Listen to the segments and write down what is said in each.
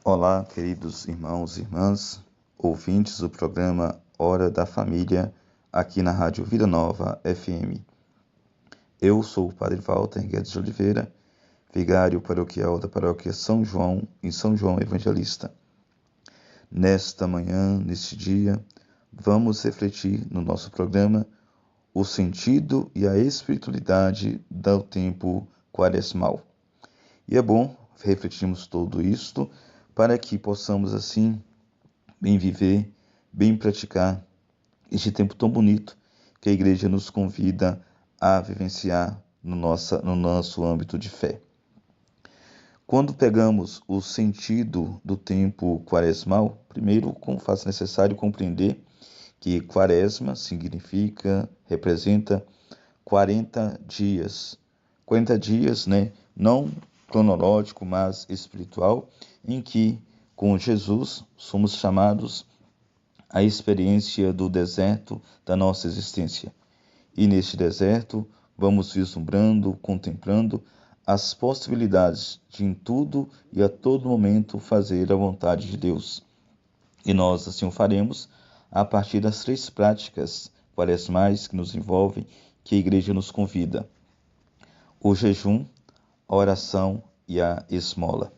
Olá, queridos irmãos e irmãs, ouvintes do programa Hora da Família, aqui na Rádio Vida Nova FM. Eu sou o Padre Walter Guedes de Oliveira, vigário paroquial da Paróquia São João, em São João Evangelista. Nesta manhã, neste dia, vamos refletir no nosso programa o sentido e a espiritualidade do tempo quaresmal. E é bom refletirmos tudo isto para que possamos, assim, bem viver, bem praticar este tempo tão bonito que a Igreja nos convida a vivenciar no nosso âmbito de fé. Quando pegamos o sentido do tempo quaresmal, primeiro faz necessário compreender que quaresma representa 40 dias. 40 dias, não cronológico, mas espiritual, em que, com Jesus, somos chamados à experiência do deserto da nossa existência. E neste deserto, vamos vislumbrando, contemplando as possibilidades de em tudo e a todo momento fazer a vontade de Deus. E nós assim o faremos a partir das 3 práticas quaresmais que nos envolvem, que a Igreja nos convida: o jejum, a oração e a esmola.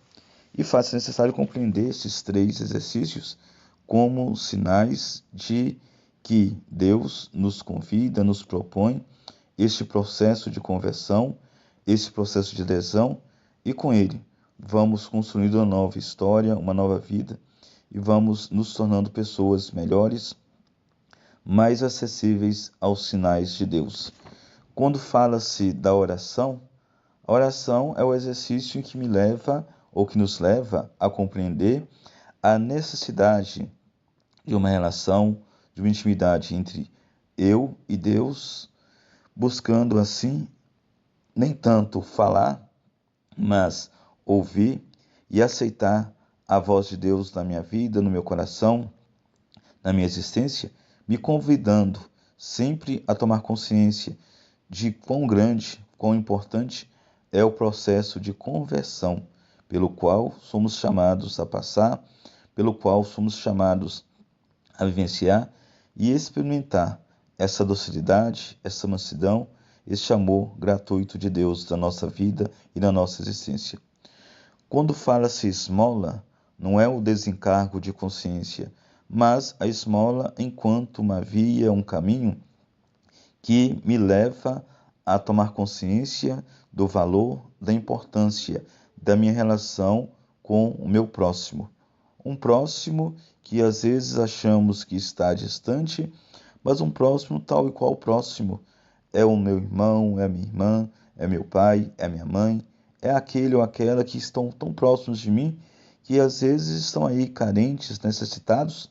E faz necessário compreender esses 3 exercícios como sinais de que Deus nos convida, nos propõe este processo de conversão, esse processo de adesão, e com ele vamos construindo uma nova história, uma nova vida, e vamos nos tornando pessoas melhores, mais acessíveis aos sinais de Deus. Quando fala-se da oração, a oração é o exercício que me leva, ou que nos leva a compreender a necessidade de uma relação, de uma intimidade entre eu e Deus, buscando assim, nem tanto falar, mas ouvir e aceitar a voz de Deus na minha vida, no meu coração, na minha existência, me convidando sempre a tomar consciência de quão grande, quão importante é o processo de conversão pelo qual somos chamados a passar, pelo qual somos chamados a vivenciar e experimentar essa docilidade, essa mansidão, este amor gratuito de Deus na nossa vida e na nossa existência. Quando fala-se esmola, não é o desencargo de consciência, mas a esmola enquanto uma via, um caminho que me leva a tomar consciência do valor, da importância da minha relação com o meu próximo. Um próximo que às vezes achamos que está distante, mas um próximo tal e qual próximo. É o meu irmão, é a minha irmã, é meu pai, é minha mãe, é aquele ou aquela que estão tão próximos de mim, que às vezes estão aí carentes, necessitados,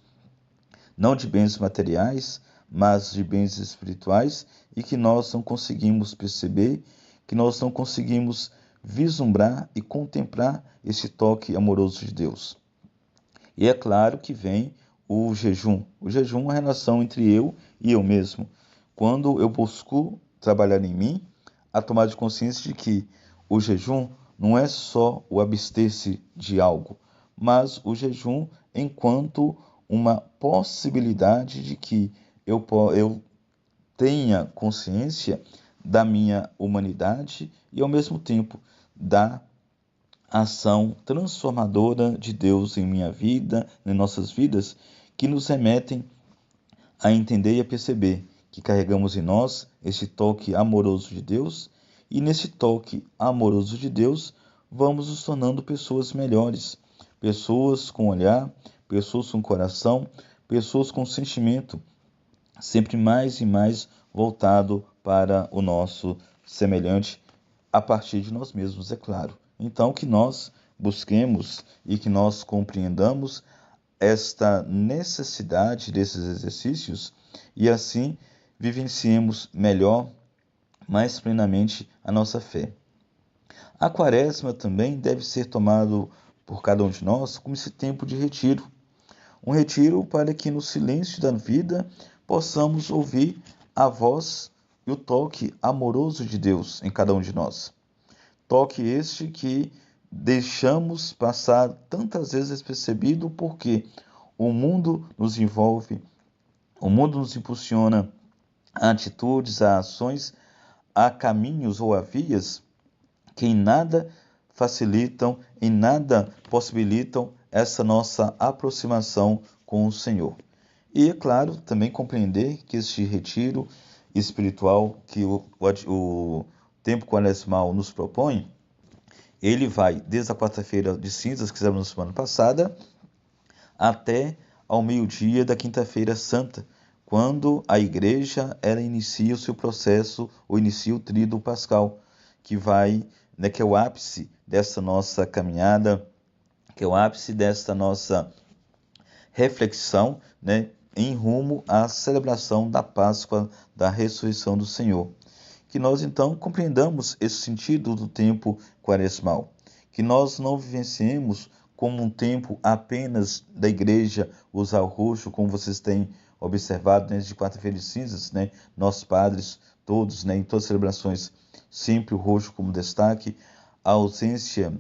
não de bens materiais, mas de bens espirituais, e que nós não conseguimos perceber, que nós não conseguimos vislumbrar e contemplar esse toque amoroso de Deus. E é claro que vem o jejum. O jejum é uma relação entre eu e eu mesmo. Quando eu busco trabalhar em mim, a tomada de consciência de que o jejum não é só o abster-se de algo, mas o jejum enquanto uma possibilidade de que eu tenha consciência da minha humanidade e, ao mesmo tempo, da ação transformadora de Deus em minha vida, em nossas vidas, que nos remetem a entender e a perceber que carregamos em nós esse toque amoroso de Deus, e nesse toque amoroso de Deus vamos nos tornando pessoas melhores, pessoas com olhar, pessoas com coração, pessoas com sentimento, sempre mais e mais voltado para o nosso semelhante, a partir de nós mesmos, é claro. Então, que nós busquemos e que nós compreendamos esta necessidade desses exercícios e assim vivenciemos melhor, mais plenamente a nossa fé. A quaresma também deve ser tomado por cada um de nós como esse tempo de retiro. Um retiro para que no silêncio da vida possamos ouvir a voz e o toque amoroso de Deus em cada um de nós. Toque este que deixamos passar tantas vezes despercebido, porque o mundo nos envolve, o mundo nos impulsiona a atitudes, a ações, a caminhos ou a vias que em nada facilitam, em nada possibilitam essa nossa aproximação com o Senhor. E, é claro, também compreender que este retiro espiritual que o tempo quaresmal nos propõe, ele vai desde a quarta-feira de cinzas, que fizemos na semana passada, até ao meio-dia da quinta-feira santa, quando a igreja ela inicia o seu processo, ou inicia o tríduo pascal, que vai, né, que é o ápice dessa nossa caminhada, que é o ápice desta nossa reflexão, né, em rumo à celebração da Páscoa, da ressurreição do Senhor. Que nós então compreendamos esse sentido do tempo quaresmal, que nós não vivenciemos como um tempo apenas da igreja usar o roxo, como vocês têm observado desde quarta-feira de cinzas, né? Nossos padres, todos, né, em todas as celebrações, sempre o roxo como destaque, a ausência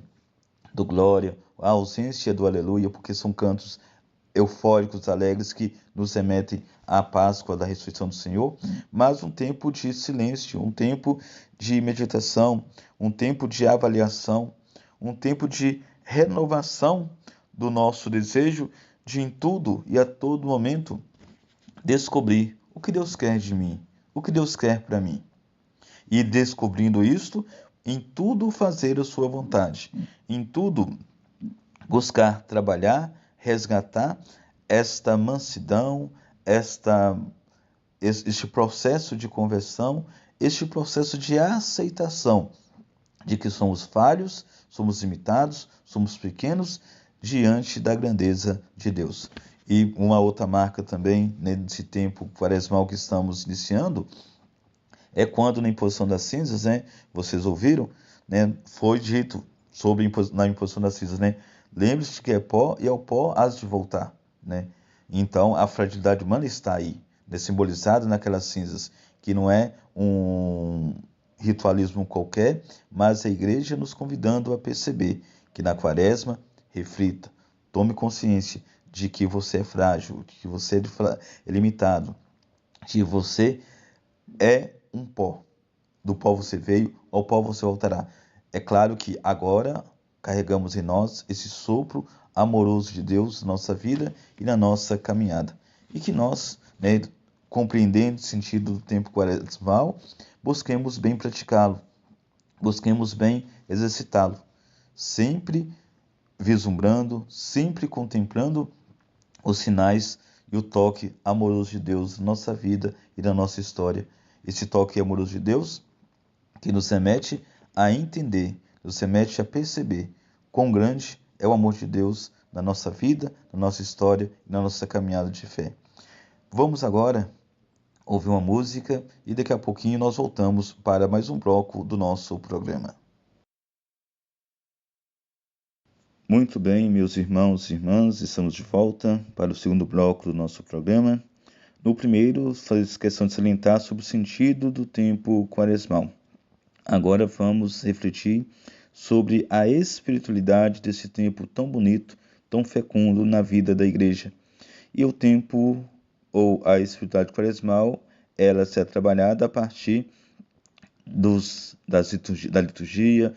do glória, a ausência do aleluia, porque são cantos eufóricos, alegres, que nos remetem à Páscoa da ressurreição do Senhor, mas um tempo de silêncio, um tempo de meditação, um tempo de avaliação, um tempo de renovação do nosso desejo de em tudo e a todo momento descobrir o que Deus quer de mim, o que Deus quer para mim. E descobrindo isto, em tudo fazer a sua vontade, em tudo buscar trabalhar, resgatar esta mansidão, este processo de conversão, este processo de aceitação de que somos falhos, somos limitados, somos pequenos diante da grandeza de Deus. E uma outra marca também, nesse tempo quaresmal que estamos iniciando, é quando na imposição das cinzas, né, vocês ouviram, né, foi dito na imposição das cinzas, né, lembre-se que é pó e ao pó has de voltar, né? Então a fragilidade humana está aí, né, simbolizada naquelas cinzas, que não é um ritualismo qualquer, mas a igreja nos convidando a perceber que na quaresma, reflita, tome consciência de que você é frágil, de que você é limitado, de que você é um pó. Do pó você veio, ao pó você voltará. É claro que agora carregamos em nós esse sopro amoroso de Deus na nossa vida e na nossa caminhada. E que nós, né, compreendendo o sentido do tempo quaresmal, busquemos bem praticá-lo, busquemos bem exercitá-lo, sempre vislumbrando, sempre contemplando os sinais e o toque amoroso de Deus na nossa vida e na nossa história. Esse toque amoroso de Deus que nos remete a entender, nos remete a perceber quão grande é o amor de Deus na nossa vida, na nossa história e na nossa caminhada de fé. Vamos agora ouvir uma música e daqui a pouquinho nós voltamos para mais um bloco do nosso programa. Muito bem, meus irmãos e irmãs, estamos de volta para o segundo bloco do nosso programa. No primeiro, faz questão de salientar sobre o sentido do tempo quaresmal. Agora vamos refletir sobre a espiritualidade desse tempo tão bonito, tão fecundo na vida da igreja. E o tempo, ou a espiritualidade quaresmal, ela será trabalhada a partir da liturgia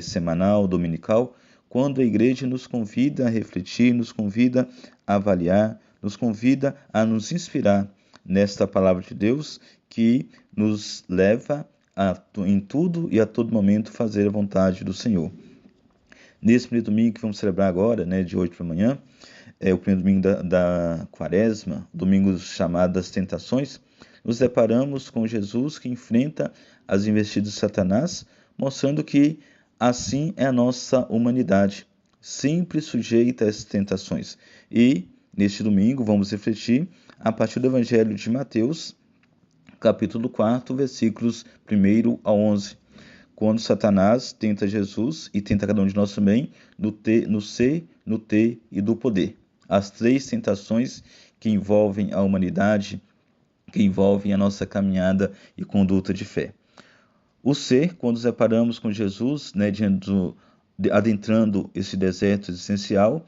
semanal, dominical, quando a igreja nos convida a refletir, nos convida a avaliar, nos convida a nos inspirar nesta palavra de Deus que nos leva a, em tudo e a todo momento, fazer a vontade do Senhor. Nesse primeiro domingo que vamos celebrar agora, né, de hoje para amanhã, é o primeiro domingo da quaresma, domingo chamado das tentações, nos deparamos com Jesus que enfrenta as investidas de Satanás, mostrando que assim é a nossa humanidade, sempre sujeita a essas tentações. E, neste domingo, vamos refletir a partir do Evangelho de Mateus, capítulo 4, versículos 1 a 11, quando Satanás tenta Jesus e tenta cada um de nós também no ser, no ter e do poder. As três tentações que envolvem a humanidade, que envolvem a nossa caminhada e conduta de fé. O ser, quando nos deparamos com Jesus, né, diante adentrando esse deserto existencial,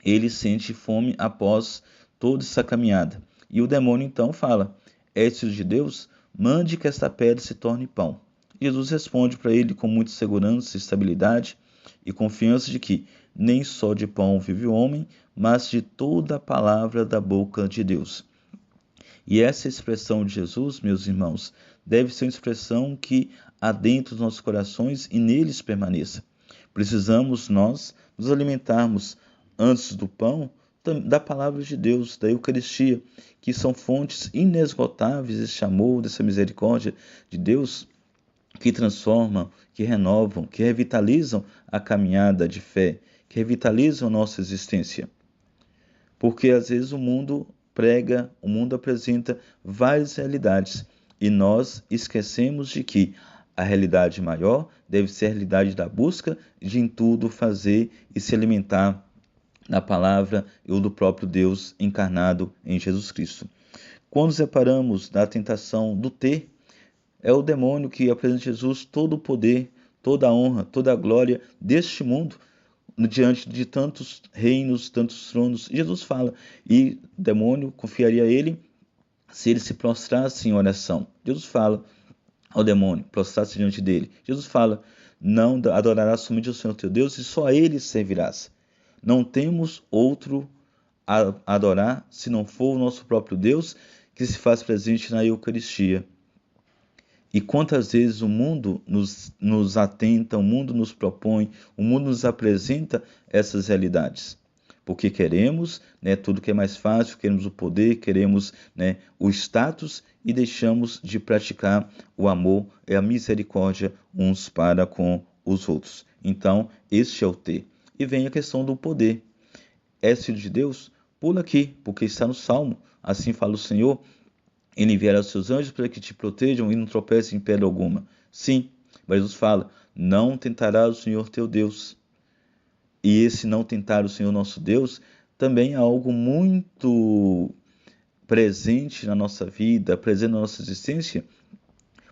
ele sente fome após toda essa caminhada. E o demônio então fala: és filho de Deus? Mande que esta pedra se torne pão. Jesus responde para ele com muita segurança, estabilidade e confiança de que nem só de pão vive o homem, mas de toda a palavra da boca de Deus. E essa expressão de Jesus, meus irmãos, deve ser uma expressão que adentre os nossos corações e neles permaneça. Precisamos nós nos alimentarmos antes do pão da palavra de Deus, da Eucaristia, que são fontes inesgotáveis desse amor, dessa misericórdia de Deus, que transformam, que renovam, que revitalizam a caminhada de fé, que revitalizam a nossa existência. Porque às vezes o mundo prega, o mundo apresenta várias realidades e nós esquecemos de que a realidade maior deve ser a realidade da busca de em tudo fazer e se alimentar da palavra ou do próprio Deus encarnado em Jesus Cristo. Quando nos separamos da tentação do ter, é o demônio que apresenta a Jesus todo o poder, toda a honra, toda a glória deste mundo, diante de tantos reinos, tantos tronos. Jesus fala, e o demônio confiaria a ele se ele se prostrasse em oração. Jesus fala ao demônio, prostrar-se diante dele. Jesus fala, não adorarás somente o Senhor teu Deus e só a ele servirás. Não temos outro a adorar se não for o nosso próprio Deus, que se faz presente na Eucaristia. E quantas vezes o mundo nos atenta, o mundo nos propõe, o mundo nos apresenta essas realidades. Porque queremos tudo que é mais fácil, queremos o poder, queremos o status e deixamos de praticar o amor e a misericórdia uns para com os outros. Então, este é o ter. E vem a questão do poder. És filho de Deus? Pula aqui, porque está no Salmo. Assim fala o Senhor. Ele enviará os seus anjos para que te protejam e não tropecem em pedra alguma. Sim, mas Jesus fala, não tentarás o Senhor teu Deus. E esse não tentar o Senhor nosso Deus também é algo muito presente na nossa vida, presente na nossa existência,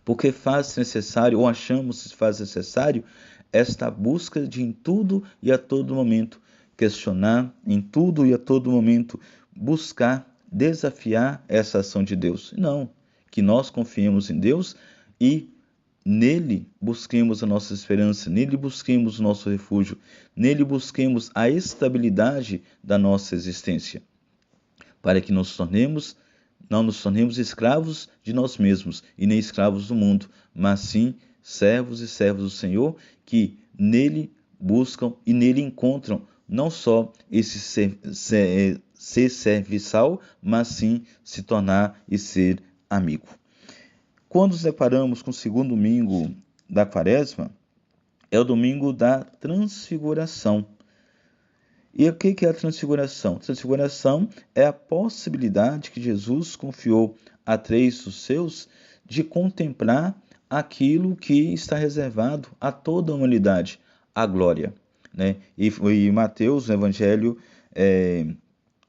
porque faz necessário, ou achamos que faz necessário, esta busca de em tudo e a todo momento questionar, em tudo e a todo momento buscar, desafiar essa ação de Deus. Não, que nós confiemos em Deus e nele busquemos a nossa esperança, nele busquemos o nosso refúgio, nele busquemos a estabilidade da nossa existência, para que não nos tornemos escravos de nós mesmos e nem escravos do mundo, mas sim servos e servas do Senhor que nele buscam e nele encontram não só esse ser serviçal, mas sim se tornar e ser amigo. Quando nos deparamos com o segundo domingo da Quaresma, é o domingo da Transfiguração. E o que é a Transfiguração? Transfiguração é a possibilidade que Jesus confiou a 3 dos seus de contemplar aquilo que está reservado a toda a humanidade, a glória. E Mateus, no Evangelho,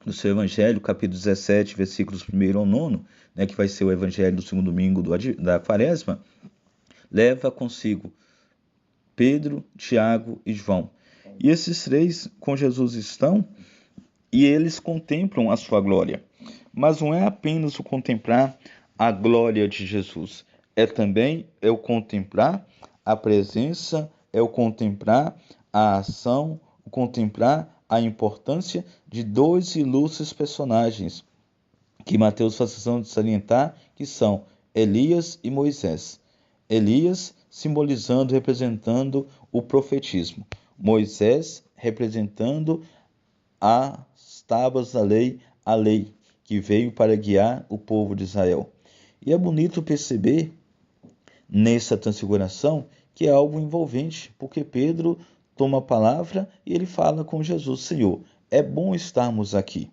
no seu Evangelho, capítulo 17, versículos 1 ao 9, que vai ser o Evangelho do segundo domingo da Quaresma, leva consigo Pedro, Tiago e João. E esses 3 com Jesus estão e eles contemplam a sua glória. Mas não é apenas o contemplar a glória de Jesus, é também o contemplar a presença, é o contemplar a ação, o contemplar a importância de 2 ilustres personagens que Mateus faz questão de salientar, que são Elias e Moisés. Elias simbolizando, representando o profetismo. Moisés representando as tábuas da lei, a lei que veio para guiar o povo de Israel. E é bonito perceber nessa transfiguração que é algo envolvente, porque Pedro toma a palavra e ele fala com Jesus, Senhor, é bom estarmos aqui.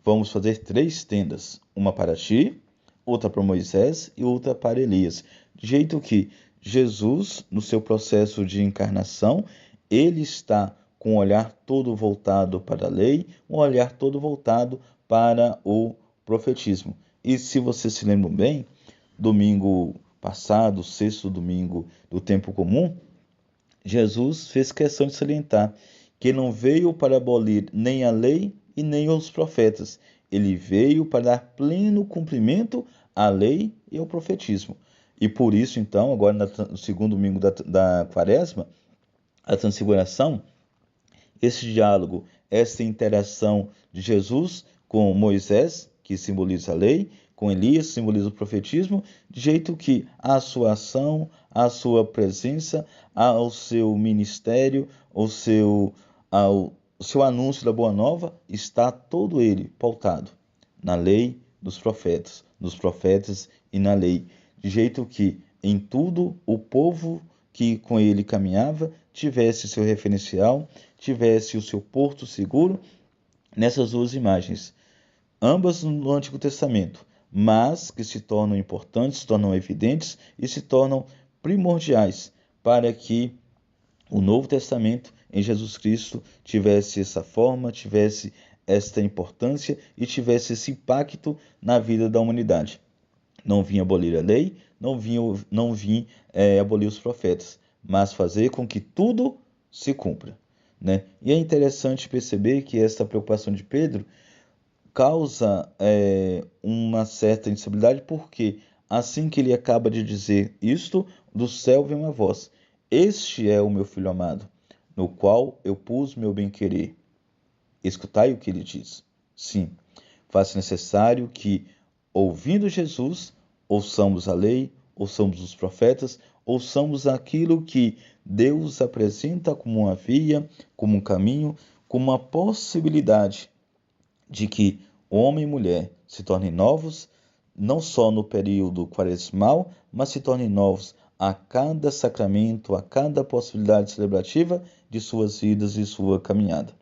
Vamos fazer 3 tendas, uma para ti, outra para Moisés e outra para Elias. De jeito que Jesus, no seu processo de encarnação, ele está com o olhar todo voltado para a lei, um olhar todo voltado para o profetismo. E se vocês se lembram bem, domingo passado, 6º domingo do tempo comum, Jesus fez questão de salientar que ele não veio para abolir nem a lei e nem os profetas. Ele veio para dar pleno cumprimento à lei e ao profetismo. E por isso, então, agora no segundo domingo da quaresma, a transfiguração, esse diálogo, essa interação de Jesus com Moisés, que simboliza a lei, com Elias, que simboliza o profetismo, de jeito que a sua ação, a sua presença, ao seu ministério, ao seu anúncio da Boa Nova, está todo ele pautado na lei dos profetas, nos profetas e na lei, de jeito que em tudo o povo que com ele caminhava tivesse seu referencial, tivesse o seu porto seguro nessas duas imagens, ambas no Antigo Testamento, mas que se tornam importantes, se tornam evidentes e se tornam primordiais para que o Novo Testamento em Jesus Cristo tivesse essa forma, tivesse esta importância e tivesse esse impacto na vida da humanidade. Não vim abolir a lei, não vim abolir os profetas, mas fazer com que tudo se cumpra, né? E é interessante perceber que essa preocupação de Pedro causa uma certa instabilidade, porque assim que ele acaba de dizer isto, do céu vem uma voz: Este é o meu filho amado, no qual eu pus meu bem-querer. Escutai o que ele diz. Sim, faz necessário que, ouvindo Jesus, ouçamos a lei, ouçamos os profetas, ouçamos aquilo que Deus apresenta como uma via, como um caminho, como uma possibilidade de que homem e mulher se tornem novos, não só no período quaresmal, mas se tornem novos a cada sacramento, a cada possibilidade celebrativa de suas vidas e sua caminhada.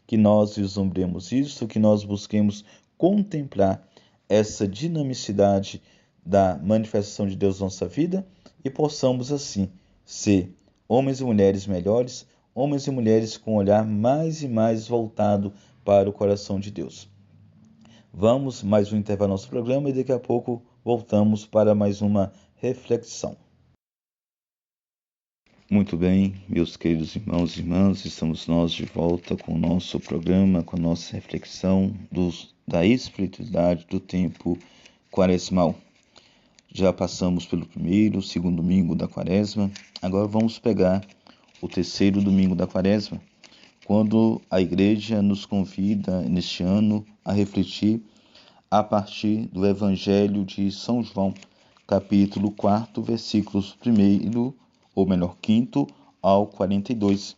Que nós vislumbremos isso, que nós busquemos contemplar essa dinamicidade da manifestação de Deus na nossa vida e possamos assim ser homens e mulheres melhores, homens e mulheres com um olhar mais e mais voltado para o coração de Deus. Vamos mais um intervalo no nosso programa e daqui a pouco voltamos para mais uma reflexão. Muito bem, meus queridos irmãos e irmãs, estamos nós de volta com o nosso programa, com a nossa reflexão da espiritualidade do tempo quaresmal. Já passamos pelo primeiro, segundo domingo da quaresma, agora vamos pegar o terceiro domingo da quaresma, quando a igreja nos convida neste ano a refletir a partir do Evangelho de São João, capítulo 4, versículos 1, ou melhor, 5 ao 42.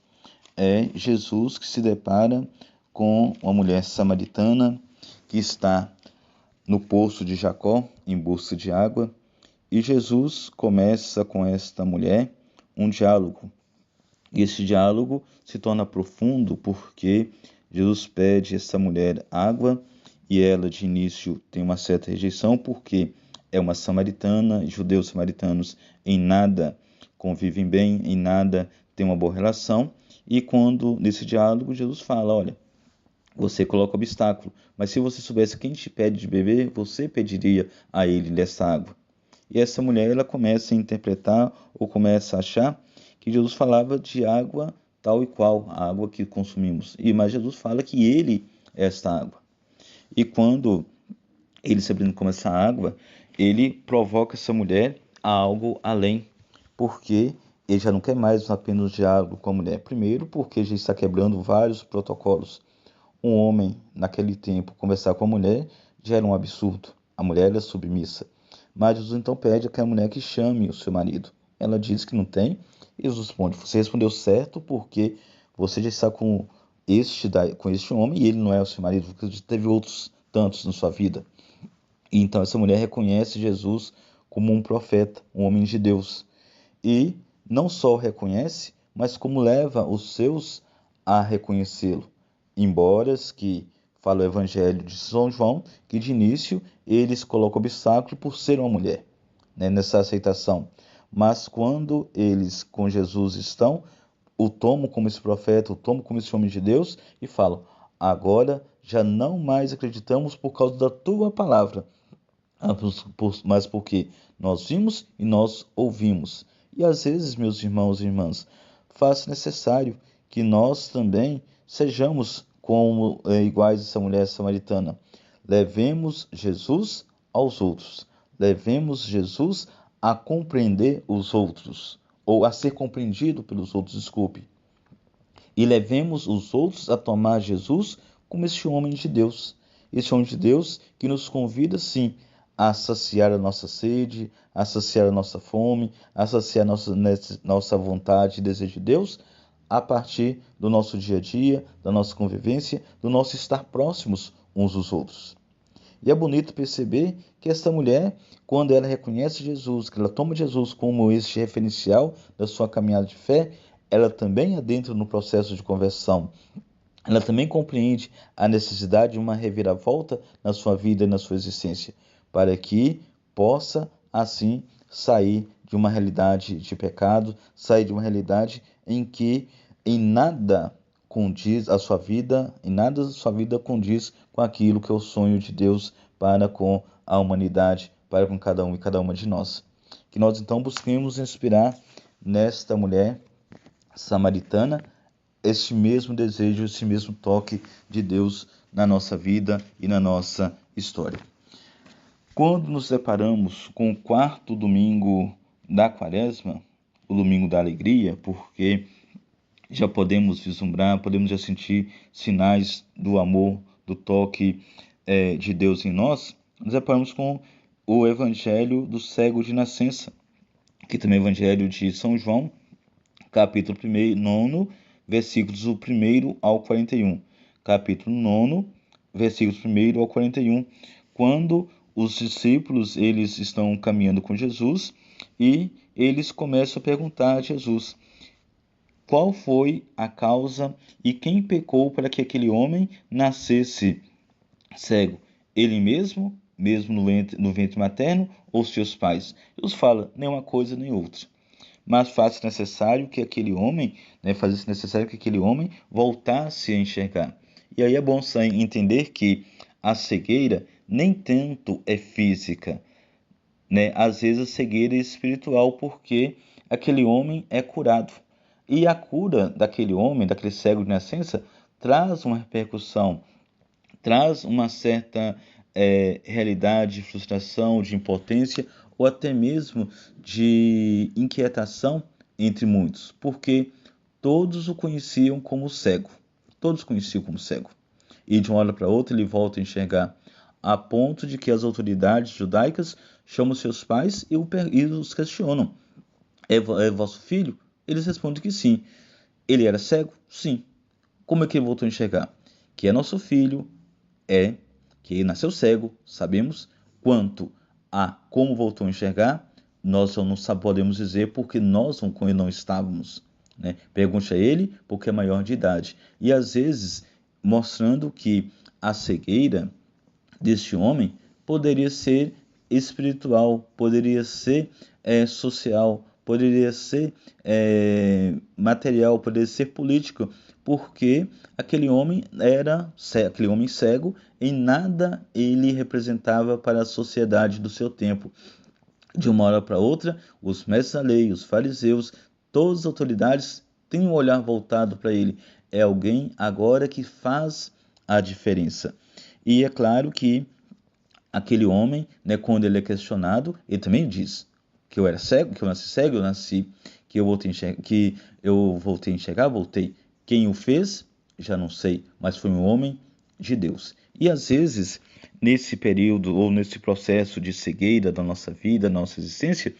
É Jesus que se depara com uma mulher samaritana que está no poço de Jacó em busca de água, e Jesus começa com esta mulher um diálogo. E esse diálogo se torna profundo porque Jesus pede a essa mulher água e ela de início tem uma certa rejeição porque é uma samaritana, judeus samaritanos em nada convivem bem, em nada têm uma boa relação, e quando nesse diálogo Jesus fala: olha, você coloca obstáculo, mas se você soubesse quem te pede de beber, você pediria a ele dessa água. E essa mulher ela começa a interpretar ou começa a achar que Jesus falava de água tal e qual a água que consumimos. Mas Jesus fala que ele é esta água. E quando ele se abrindo com essa água, ele provoca essa mulher a algo além, porque ele já não quer mais apenas diálogo com a mulher. Primeiro, porque já está quebrando vários protocolos. Um homem, naquele tempo, conversar com a mulher já era um absurdo. A mulher era submissa. Mas Jesus então pede a mulher que chame o seu marido. Ela diz que não tem. E Jesus responde: você respondeu certo porque você já está com este homem e ele não é o seu marido, porque teve outros tantos na sua vida. E então essa mulher reconhece Jesus como um profeta, um homem de Deus. E não só o reconhece, mas como leva os seus a reconhecê-lo. Embora que fala o Evangelho de São João, que de início eles colocam obstáculo por ser uma mulher, né, nessa aceitação. Mas quando eles com Jesus estão, o tomam como esse profeta, o tomam como esse homem de Deus e falam: agora já não mais acreditamos por causa da tua palavra, mas porque nós vimos e nós ouvimos. E às vezes, meus irmãos e irmãs, faz necessário que nós também sejamos como iguais a essa mulher samaritana. Levemos Jesus aos outros. Levemos Jesus a compreender os outros, ou a ser compreendido pelos outros, desculpe. E levemos os outros a tomar Jesus como este homem de Deus. Este homem de Deus que nos convida, sim, a saciar a nossa sede, a saciar a nossa fome, a saciar a nossa vontade e desejo de Deus, a partir do nosso dia a dia, da nossa convivência, do nosso estar próximos uns dos outros. E é bonito perceber que esta mulher, quando ela reconhece Jesus, que ela toma Jesus como este referencial da sua caminhada de fé, ela também adentra no processo de conversão. Ela também compreende a necessidade de uma reviravolta na sua vida e na sua existência, para que possa, assim, sair de uma realidade de pecado, sair de uma realidade em que em nada condiz a sua vida, em nada a sua vida condiz com aquilo que é o sonho de Deus para com a humanidade, para com cada um e cada uma de nós. Que nós então busquemos inspirar nesta mulher samaritana este mesmo desejo, esse mesmo toque de Deus na nossa vida e na nossa história. Quando nos deparamos com o quarto domingo da Quaresma, o domingo da alegria, porque já podemos vislumbrar, podemos já sentir sinais do amor, do toque de Deus em nós, nos deparamos com o Evangelho do cego de nascença, que também é o Evangelho de São João, capítulo 9, versículos do 1 ao 41. Capítulo 9, versículos 1 ao 41, quando os discípulos eles estão caminhando com Jesus e eles começam a perguntar a Jesus qual foi a causa e quem pecou para que aquele homem nascesse cego? Ele mesmo no ventre materno, ou seus pais? Jesus fala, nem uma coisa nem outra. Mas faz-se necessário que aquele homem, faz-se necessário que aquele homem voltasse a enxergar. E aí é bom entender que a cegueira nem tanto é física, Às vezes a cegueira é espiritual, porque aquele homem é curado. E a cura daquele homem, daquele cego de nascença, traz uma repercussão, traz uma certa realidade de frustração, de impotência, ou até mesmo de inquietação entre muitos, porque todos o conheciam como cego. Todos conheciam como cego. E de uma hora para outra ele volta a enxergar, a ponto de que as autoridades judaicas chamam seus pais e os questionam. É vosso filho? Eles respondem que sim. Ele era cego? Sim. Como é que ele voltou a enxergar? Que é nosso filho, que ele nasceu cego, sabemos. Quanto a como voltou a enxergar, nós não podemos dizer porque nós não estávamos. Pergunte a ele porque é maior de idade. E às vezes mostrando que a cegueira deste homem poderia ser espiritual, poderia ser social, poderia ser material, poderia ser político, porque aquele homem aquele homem cego, em nada ele representava para a sociedade do seu tempo. De uma hora para outra, os mestres da lei, os fariseus, todas as autoridades têm um olhar voltado para ele. É alguém agora que faz a diferença. E é claro que aquele homem, quando ele é questionado, ele também diz que eu era cego, que eu nasci cego, eu nasci, que eu voltei a enxergar, voltei. Quem o fez, já não sei, mas foi um homem de Deus. E às vezes, nesse período ou nesse processo de cegueira da nossa vida, da nossa existência,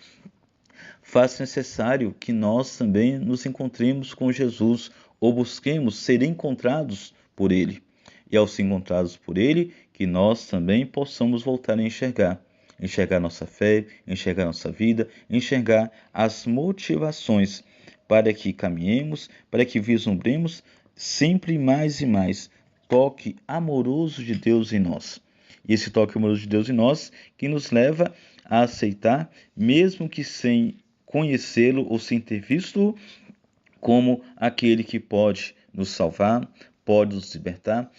faz necessário que nós também nos encontremos com Jesus ou busquemos ser encontrados por Ele. E ao ser encontrados por Ele, que nós também possamos voltar a enxergar nossa fé, enxergar nossa vida, enxergar as motivações para que caminhemos, para que vislumbremos sempre mais e mais toque amoroso de Deus em nós. E esse toque amoroso de Deus em nós que nos leva a aceitar, mesmo que sem conhecê-lo ou sem ter visto-o, como aquele que pode nos salvar, pode nos libertar,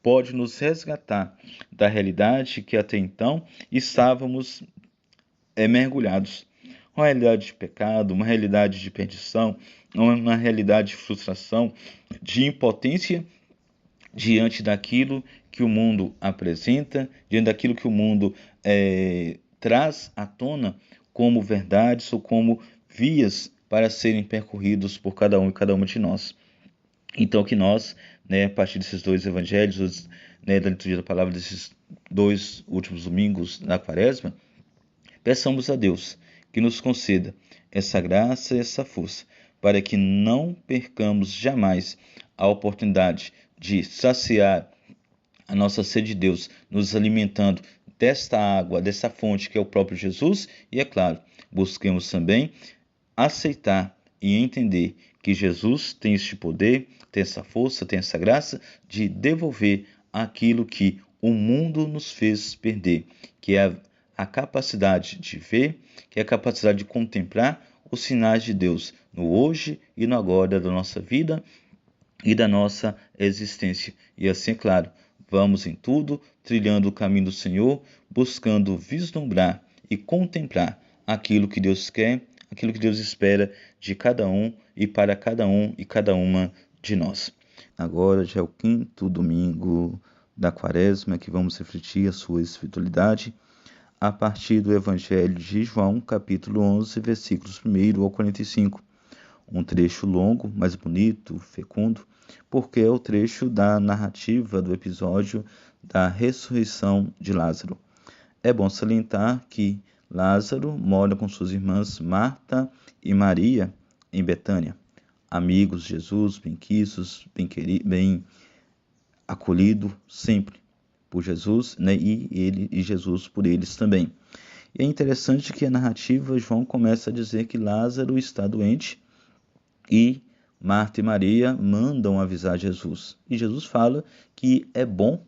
pode nos resgatar da realidade que até então estávamos mergulhados. uma realidade de pecado, uma realidade de perdição, uma realidade de frustração, de impotência diante daquilo que o mundo apresenta, diante daquilo que o mundo traz à tona como verdades ou como vias para serem percorridos por cada um e cada uma de nós. Então que nós, a partir desses dois evangelhos, da liturgia da palavra desses 2 últimos domingos da quaresma, peçamos a Deus que nos conceda essa graça e essa força, para que não percamos jamais a oportunidade de saciar a nossa sede de Deus, nos alimentando desta água, dessa fonte que é o próprio Jesus, e é claro, busquemos também aceitar e entender que Jesus tem este poder, tem essa força, tem essa graça de devolver aquilo que o mundo nos fez perder, que é a capacidade de ver, que é a capacidade de contemplar os sinais de Deus no hoje e no agora da nossa vida e da nossa existência. E assim, claro, vamos em tudo, trilhando o caminho do Senhor, buscando vislumbrar e contemplar aquilo que Deus quer, aquilo que Deus espera de cada um e para cada um e cada uma de nós. Agora já é o 5º domingo da quaresma, que vamos refletir a sua espiritualidade a partir do Evangelho de João, capítulo 11, versículos 1 ao 45. Um trecho longo, mas bonito, fecundo, porque é o trecho da narrativa do episódio da ressurreição de Lázaro. É bom salientar que Lázaro mora com suas irmãs Marta e Maria em Betânia, amigos de Jesus, benquistos, bem acolhido sempre por Jesus, e Jesus por eles também. E é interessante que a narrativa, João começa a dizer que Lázaro está doente e Marta e Maria mandam avisar Jesus. E Jesus fala que é bom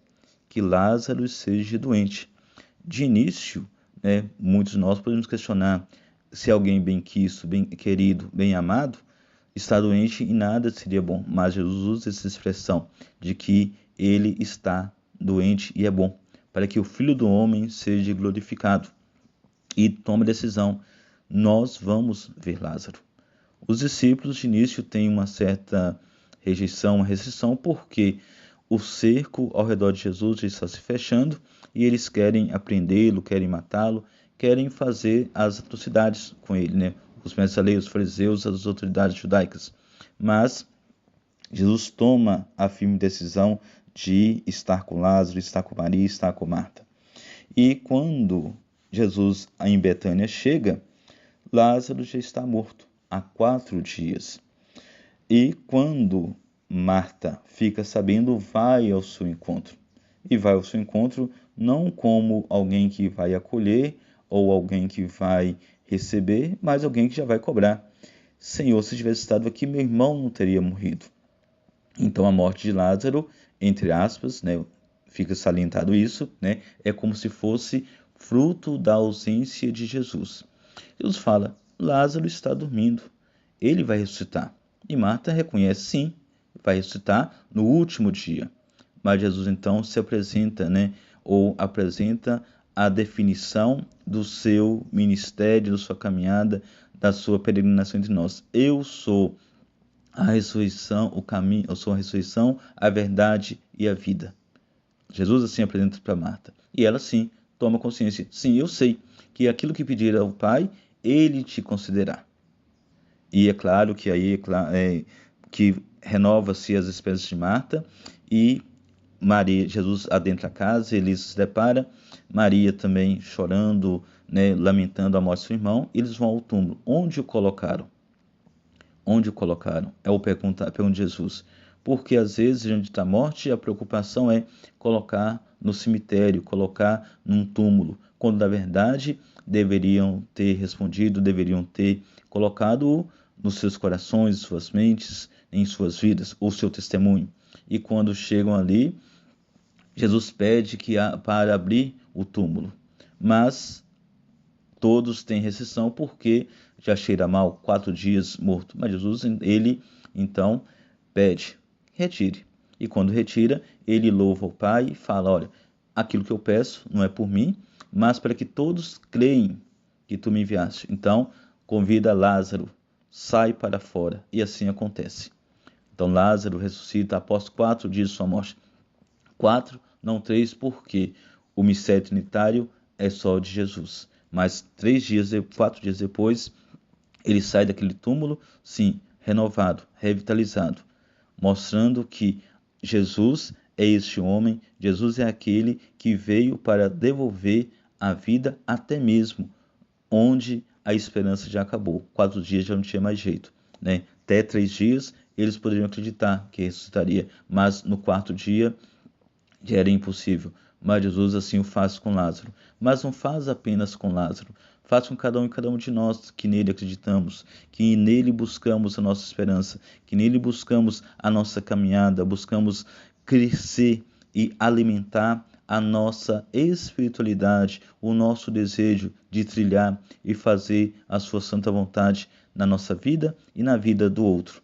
que Lázaro esteja doente. De início, muitos de nós podemos questionar se alguém bem quisto, bem querido, bem amado, está doente e nada seria bom. Mas Jesus usa essa expressão de que ele está doente e é bom, para que o Filho do Homem seja glorificado. E toma a decisão, nós vamos ver Lázaro. Os discípulos de início têm uma certa rejeição, uma restrição, porque o cerco ao redor de Jesus já está se fechando e eles querem apreendê-lo, querem matá-lo, querem fazer as atrocidades com ele, Os mestres da lei, os fariseus, as autoridades judaicas. Mas Jesus toma a firme decisão de estar com Lázaro, estar com Maria, estar com Marta. E quando Jesus em Betânia chega, Lázaro já está morto há 4 dias. E quando Marta fica sabendo, vai ao seu encontro. E vai ao seu encontro não como alguém que vai acolher ou alguém que vai receber, mas alguém que já vai cobrar. Senhor, se tivesse estado aqui, meu irmão não teria morrido. Então a morte de Lázaro, entre aspas, fica salientado isso, é como se fosse fruto da ausência de Jesus. Jesus fala, Lázaro está dormindo, ele vai ressuscitar. E Marta reconhece, sim, vai ressuscitar no último dia. Mas Jesus então se apresenta, ou apresenta a definição do seu ministério, da sua caminhada, da sua peregrinação entre nós. Eu sou a ressurreição, o caminho, eu sou a ressurreição, a verdade e a vida. Jesus assim apresenta para Marta. E ela sim toma consciência. Sim, eu sei que aquilo que pedir ao Pai, Ele te concederá. E é claro que aí que renova-se as esperanças de Marta e Maria, Jesus adentra a casa, ele se depara, Maria também chorando, lamentando a morte do seu irmão, eles vão ao túmulo. Onde o colocaram? Onde o colocaram? É a pergunta de Jesus. Porque às vezes, diante da morte, a preocupação é colocar no cemitério, colocar num túmulo, quando na verdade deveriam ter respondido, deveriam ter colocado nos seus corações, suas mentes, em suas vidas, o seu testemunho. E quando chegam ali, Jesus pede para abrir o túmulo. Mas todos têm restrição porque já cheira mal, 4 dias morto. Mas Jesus, ele então pede, retire. E quando retira, ele louva o Pai e fala, olha, aquilo que eu peço não é por mim, mas para que todos creem que tu me enviaste. Então, convida Lázaro, sai para fora, e assim acontece. Então Lázaro ressuscita após 4 dias de sua morte. 4, não 3, porque o mistério trinitário é só de Jesus. Mas 4 dias depois, ele sai daquele túmulo, sim, renovado, revitalizado, mostrando que Jesus é este homem, Jesus é aquele que veio para devolver a vida até mesmo onde a esperança já acabou. 4 dias já não tinha mais jeito, né? Até 3 dias eles poderiam acreditar que ressuscitaria, mas no 4º dia já era impossível. Mas Jesus assim o faz com Lázaro. Mas não faz apenas com Lázaro, faz com cada um e cada um de nós que nele acreditamos, que nele buscamos a nossa esperança, que nele buscamos a nossa caminhada, buscamos crescer e alimentar a nossa espiritualidade, o nosso desejo de trilhar e fazer a sua santa vontade na nossa vida e na vida do outro.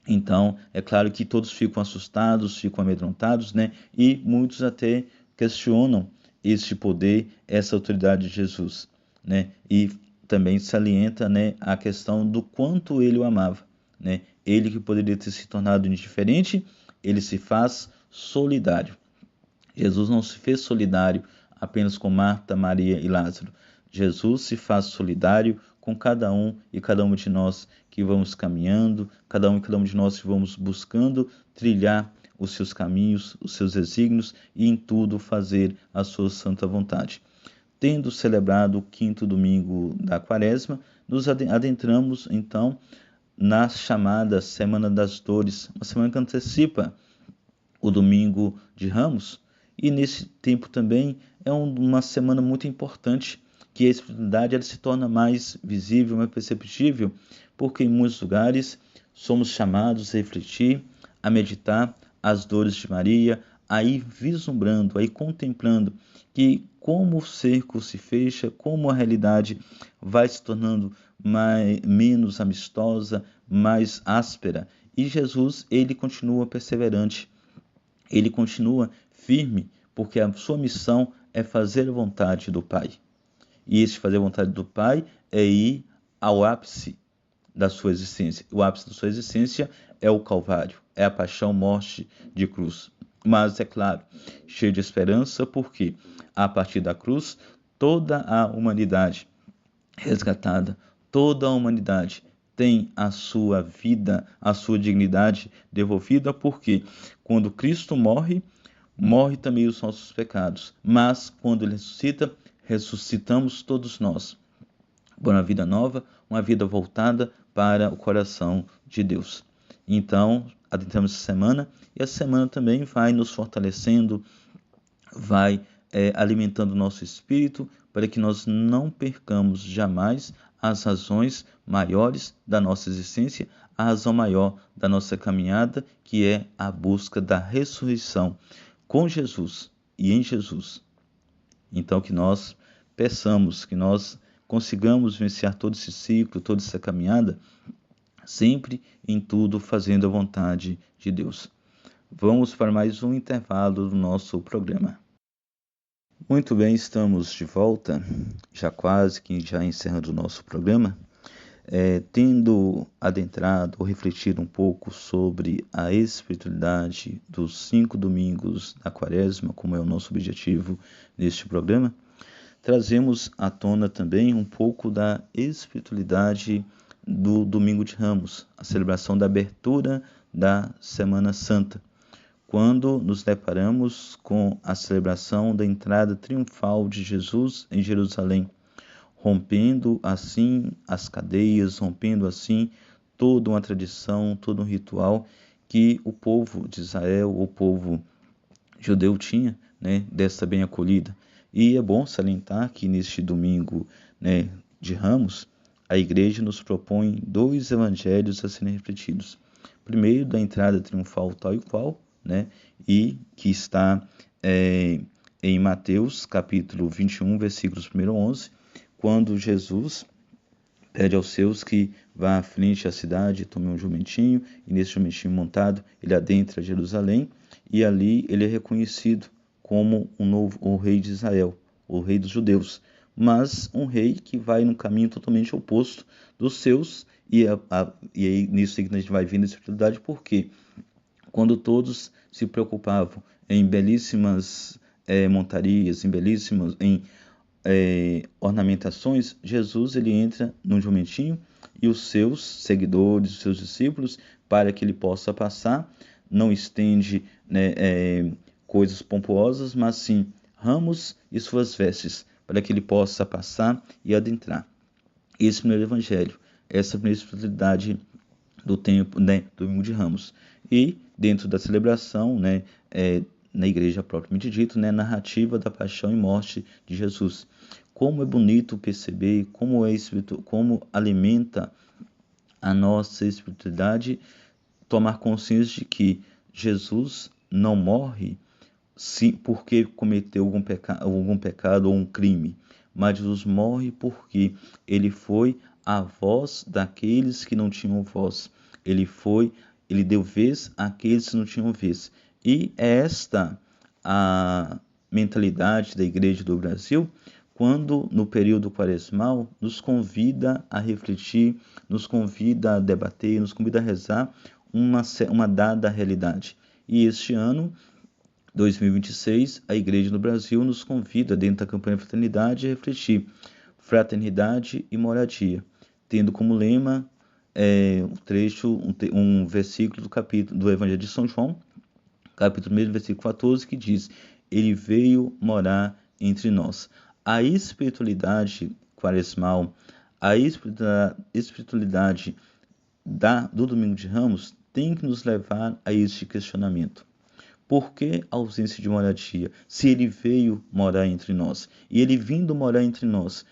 Então, é claro que todos ficam assustados, ficam amedrontados, né? E muitos até questionam este poder, essa autoridade de Jesus, né? E também salienta, né, a questão do quanto ele o amava, né? Ele que poderia ter se tornado indiferente, ele se faz solidário. Jesus não se fez solidário apenas com Marta, Maria e Lázaro. Jesus se faz solidário com cada um e cada uma de nós que vamos caminhando, cada um e cada uma de nós que vamos buscando trilhar os seus caminhos, os seus desígnios e em tudo fazer a sua santa vontade. Tendo celebrado o 5º domingo da Quaresma, nos adentramos então na chamada Semana das Dores, uma semana que antecipa o domingo de Ramos, e nesse tempo também é uma semana muito importante, que a espiritualidade ela se torna mais visível, mais perceptível, porque em muitos lugares somos chamados a refletir, a meditar as dores de Maria, a ir vislumbrando, a ir contemplando que como o cerco se fecha, como a realidade vai se tornando menos amistosa, mais áspera, e Jesus ele continua perseverante, ele continua firme, porque a sua missão é fazer a vontade do Pai. E esse fazer a vontade do Pai é ir ao ápice da sua existência. O ápice da sua existência é o Calvário, é a paixão, morte de cruz. Mas, é claro, cheio de esperança, porque a partir da cruz, toda a humanidade resgatada, toda a humanidade tem a sua vida, a sua dignidade devolvida, porque quando Cristo morre, morre também os nossos pecados. Mas quando ele ressuscita, ressuscitamos todos nós. Para uma vida nova, uma vida voltada para o coração de Deus. Então, adentramos essa semana, e a semana também vai nos fortalecendo, vai alimentando o nosso espírito, para que nós não percamos jamais as razões maiores da nossa existência, a razão maior da nossa caminhada, que é a busca da ressurreição com Jesus e em Jesus. Então, que nós peçamos, que nós consigamos vencer todo esse ciclo, toda essa caminhada, sempre em tudo fazendo a vontade de Deus. Vamos para mais um intervalo do nosso programa. Muito bem, estamos de volta, já quase que já encerrando o nosso programa, tendo adentrado ou refletido um pouco sobre a espiritualidade dos 5 domingos da Quaresma, como é o nosso objetivo neste programa, trazemos à tona também um pouco da espiritualidade do Domingo de Ramos, a celebração da abertura da Semana Santa, quando nos deparamos com a celebração da entrada triunfal de Jesus em Jerusalém, rompendo assim as cadeias, rompendo assim toda uma tradição, todo um ritual que o povo de Israel, o povo judeu tinha, né, dessa bem acolhida. E é bom salientar que neste domingo, né, de Ramos, a igreja nos propõe 2 evangelhos a serem refletidos. Primeiro, da entrada triunfal tal e qual, né, e que está em Mateus, capítulo 21, versículos 1 a 11, quando Jesus pede aos seus que vá à frente à cidade, tome um jumentinho, e nesse jumentinho montado, ele adentra Jerusalém, e ali ele é reconhecido como o rei de Israel, o rei dos judeus, mas um rei que vai num caminho totalmente oposto dos seus, e aí nisso a gente vai vendo a espiritualidade, porque quando todos se preocupavam em belíssimas montarias, em ornamentações, Jesus ele entra num jumentinho e os seus seguidores, os seus discípulos, para que ele possa passar, não estende, né, coisas pomposas, mas sim ramos e suas vestes, para que ele possa passar e adentrar. Esse primeiro evangelho, essa primeira espiritualidade do tempo, né, do Domingo de Ramos. E dentro da celebração, né, na igreja propriamente dito, né, narrativa da paixão e morte de Jesus. Como é bonito perceber como alimenta a nossa espiritualidade, tomar consciência de que Jesus não morre sim porque cometeu algum pecado ou um crime, mas Jesus morre porque ele foi a voz daqueles que não tinham voz. Ele deu vez àqueles que não tinham vez. E é esta a mentalidade da Igreja do Brasil, quando no período quaresmal nos convida a refletir, nos convida a debater, nos convida a rezar uma dada realidade. E este ano 2026, a Igreja no Brasil nos convida, dentro da campanha Fraternidade, a refletir fraternidade e moradia, tendo como lema um versículo do Evangelho de São João, capítulo 1, versículo 14, que diz: Ele veio morar entre nós. A espiritualidade quaresmal, a espiritualidade do Domingo de Ramos tem que nos levar a este questionamento. Por que a ausência de moradia? Se ele veio morar entre nós, e ele vindo morar entre nós,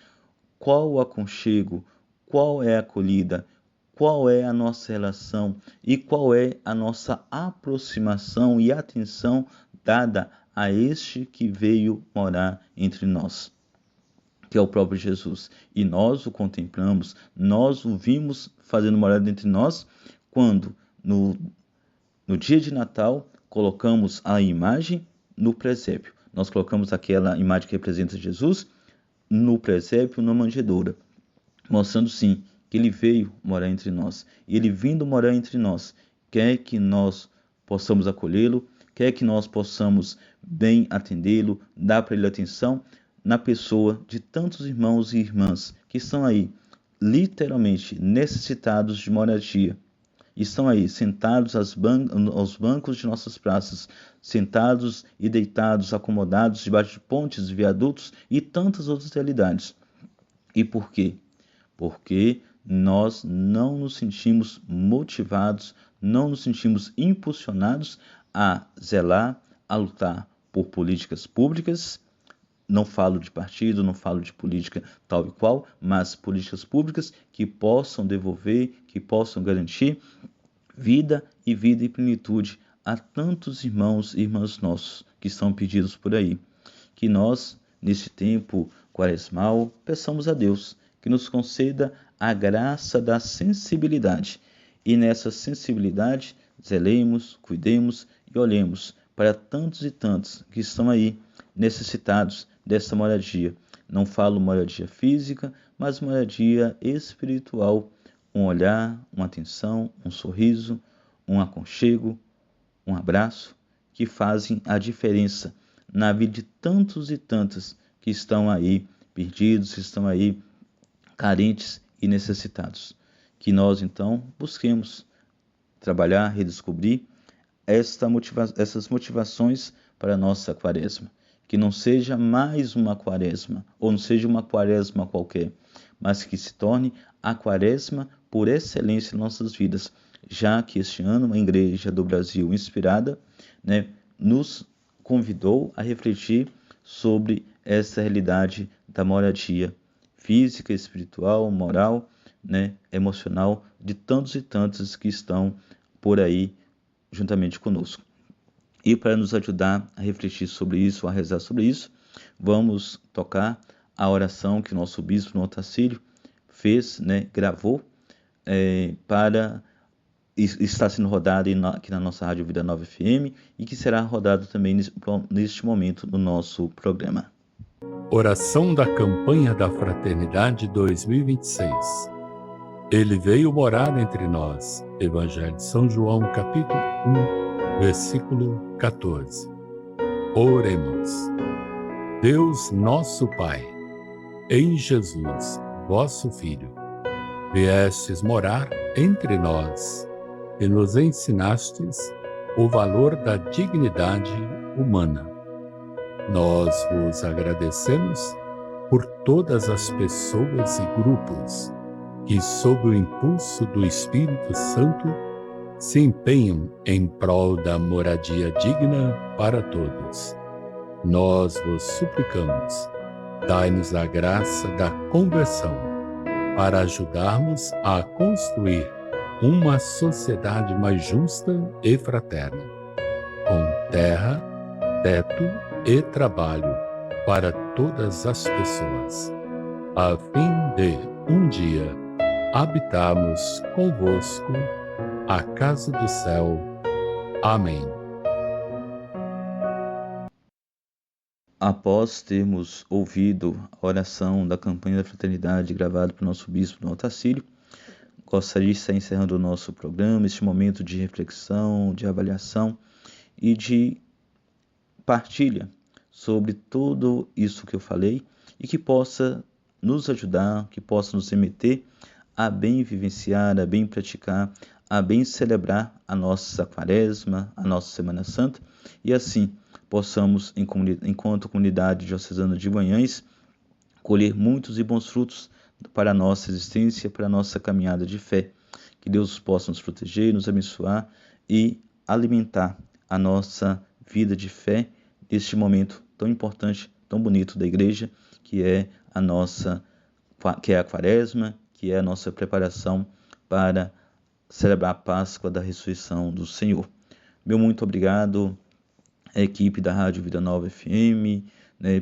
qual o aconchego, qual é a acolhida, qual é a nossa relação e qual é a nossa aproximação e atenção dada a este que veio morar entre nós, que é o próprio Jesus. E nós o contemplamos, nós o vimos fazendo morada entre nós, quando no dia de Natal colocamos a imagem no presépio. Nós colocamos aquela imagem que representa Jesus no presépio, na manjedoura, mostrando sim que ele veio morar entre nós. E ele vindo morar entre nós, quer que nós possamos acolhê-lo, quer que nós possamos bem atendê-lo, dar para ele atenção, na pessoa de tantos irmãos e irmãs que estão aí, literalmente necessitados de moradia. Estão aí, sentados aos bancos de nossas praças, sentados e deitados, acomodados debaixo de pontes, viadutos e tantas outras realidades. E por quê? Porque nós não nos sentimos motivados, não nos sentimos impulsionados a zelar, a lutar por políticas públicas. Não falo de partido, não falo de política tal e qual, mas políticas públicas que possam devolver, que possam garantir vida e plenitude a tantos irmãos e irmãs nossos que estão perdidos por aí. Que nós, neste tempo quaresmal, peçamos a Deus que nos conceda a graça da sensibilidade. E nessa sensibilidade, zelemos, cuidemos e olhemos para tantos e tantos que estão aí necessitados dessa moradia. Não falo moradia física, mas moradia espiritual. Um olhar, uma atenção, um sorriso, um aconchego, um abraço, que fazem a diferença na vida de tantos e tantas que estão aí perdidos, que estão aí carentes e necessitados. Que nós, então, busquemos trabalhar, redescobrir essas motivações para a nossa quaresma. Que não seja mais uma quaresma, ou não seja uma quaresma qualquer, mas que se torne a quaresma por excelência em nossas vidas, já que este ano a Igreja do Brasil Inspirada, né, nos convidou a refletir sobre essa realidade da moradia física, espiritual, moral, né, emocional de tantos e tantos que estão por aí juntamente conosco. E para nos ajudar a refletir sobre isso, a rezar sobre isso, vamos tocar a oração que o nosso bispo Nono Otacílio fez, né, gravou, para estar sendo rodada aqui na nossa Rádio Vida Nova FM e que será rodado também neste momento no nosso programa. Oração da campanha da Fraternidade 2026. Ele veio morar entre nós. Evangelho de São João, capítulo 1, versículo 14. Oremos. Deus nosso Pai, em Jesus, vosso Filho, viestes morar entre nós e nos ensinastes o valor da dignidade humana. Nós vos agradecemos por todas as pessoas e grupos que, sob o impulso do Espírito Santo, se empenham em prol da moradia digna para todos. Nós vos suplicamos, dai-nos a graça da conversão, para ajudarmos a construir uma sociedade mais justa e fraterna, com terra, teto e trabalho para todas as pessoas, a fim de, um dia, habitarmos convosco a casa do céu. Amém. Após termos ouvido a oração da campanha da fraternidade gravada pelo nosso bispo Dom Otacílio, gostaria de estar encerrando o nosso programa, este momento de reflexão, de avaliação e de partilha sobre tudo isso que eu falei e que possa nos ajudar, que possa nos remeter a bem vivenciar, a bem praticar, a bem celebrar a nossa Quaresma, a nossa Semana Santa, e assim possamos, enquanto comunidade diocesana de Guanhães, colher muitos e bons frutos para a nossa existência, para a nossa caminhada de fé. Que Deus possa nos proteger, nos abençoar e alimentar a nossa vida de fé neste momento tão importante, tão bonito da Igreja, que é a Quaresma, que é a nossa preparação para celebrar a Páscoa da ressurreição do Senhor. Meu muito obrigado à equipe da Rádio Vida Nova FM,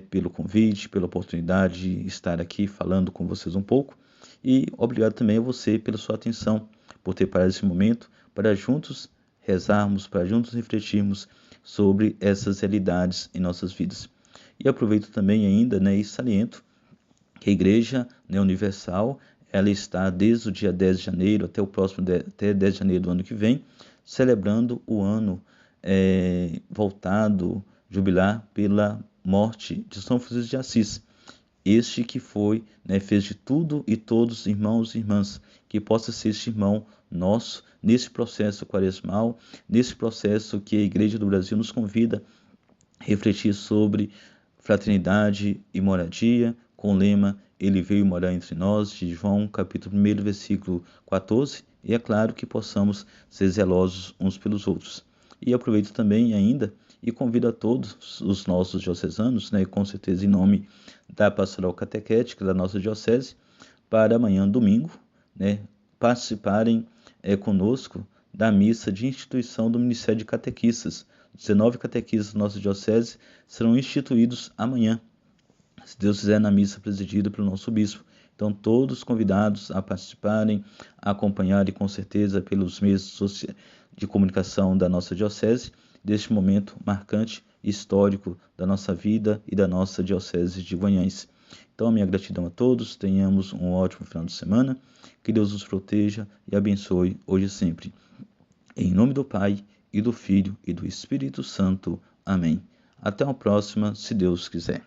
pelo convite, pela oportunidade de estar aqui falando com vocês um pouco, e obrigado também a você pela sua atenção, por ter parado esse momento para juntos rezarmos, para juntos refletirmos sobre essas realidades em nossas vidas. E aproveito também ainda e saliento que a Igreja Universal, ela está desde o dia 10 de janeiro até 10 de janeiro do ano que vem, celebrando o ano jubilar pela morte de São Francisco de Assis. Este que foi, fez de tudo e todos, irmãos e irmãs, que possa ser este irmão nosso, nesse processo quaresmal, nesse processo que a Igreja do Brasil nos convida a refletir sobre fraternidade e moradia, com o lema Ele veio morar entre nós, de João, capítulo 1, versículo 14, e é claro que possamos ser zelosos uns pelos outros. E aproveito também ainda e convido a todos os nossos diocesanos, com certeza em nome da Pastoral Catequética da nossa diocese, para amanhã, domingo, participarem conosco da missa de instituição do Ministério de Catequistas. 19 catequistas da nossa diocese serão instituídos amanhã, se Deus quiser, na missa presidida pelo nosso bispo. Então, todos convidados a participarem, a acompanharem com certeza pelos meios de comunicação da nossa diocese, deste momento marcante e histórico da nossa vida e da nossa diocese de Guanhães. Então, a minha gratidão a todos, tenhamos um ótimo final de semana, que Deus os proteja e abençoe hoje e sempre. Em nome do Pai, e do Filho, e do Espírito Santo. Amém. Até a próxima, se Deus quiser.